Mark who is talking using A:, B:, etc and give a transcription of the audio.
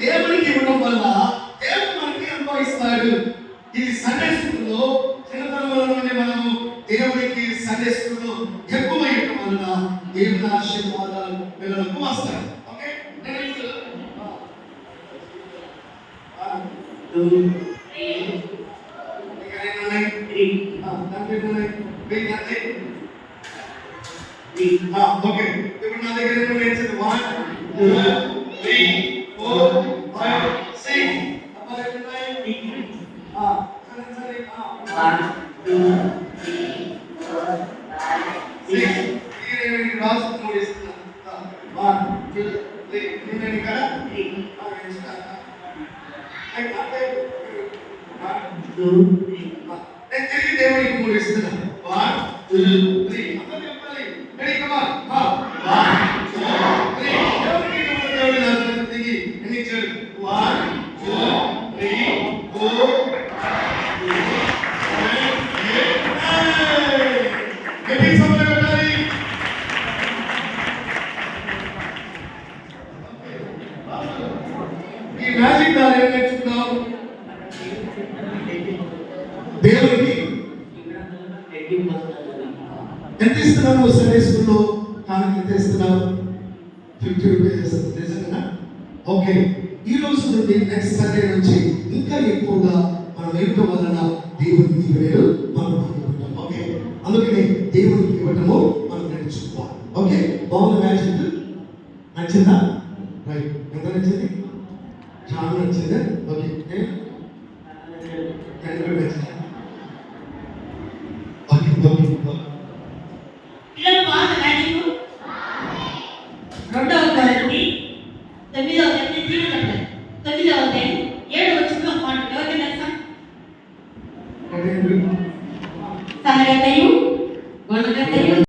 A: దేవునికి ఇవ్వడం వల్ల దేవుడు మనకి అనుభవిస్తాడు. ఇది సండే స్కూల్లో చిన్నతనంలో నుండి మనము దేవునికి సండే స్కూల్లో ఎక్కువ ఇవ్వడం వలన దేవుని ఆశీర్వాదాలు పిల్లలకు వస్తాయి. Okay, okay. ఇప్పుడు నా దగ్గర నేర్చుకుంది 1 2 3 4 5 6 అప్పుడు సరే 1 2 3 4 5 6 నేను రాసు మూడిస్తున్నా. 1 2 3 నేను ఇక్కడ నేను తిరిగి దేవునికి మూడిస్తున్నా. 1 2 3 అప్పుడు చెప్పాలి. Ready, come on. 1 2 3 దేవునికి దేవుడు నాకు తిరిగి ఎన్ని ఇచ్చాడు? 1 2 3 4 గట్టి సభలో పెట్టాలి. ఈ మ్యాజిక్ ద్వారా ఏం నేర్చుకున్నాం? దేవునికి ఎంత ఇస్తున్నావు? సండే స్కూల్లో కానుక ఎంత ఇస్తున్నావు? 50 రూపీస్. నిజంగా ఓకే. ఈ రోజు నుండి నెక్స్ట్ సండే నుంచి ఇంకా ఎక్కువగా మనం ఇవ్వడం వలన దేవునికి ఇవ్వలేదు మనం పొందుకుంటాం. ఓకే, అందుకని దేవునికి ఇవ్వటము మనం నేర్చుకోవాలి. ఓకే, బాగుంది. మ్యాజిక్ నచ్చిందా? రైట్, ఎంత నచ్చింది? చాలా నచ్చిందా? ఓకే, నచ్చిందా? Okay okay.
B: రెండవ తరగతి 9వ తరగతి జీవితం 9వ తరగతి 7వ చుట్టూ మాట ఎవరికి తెలుసా? సనగతయు గొనగతయు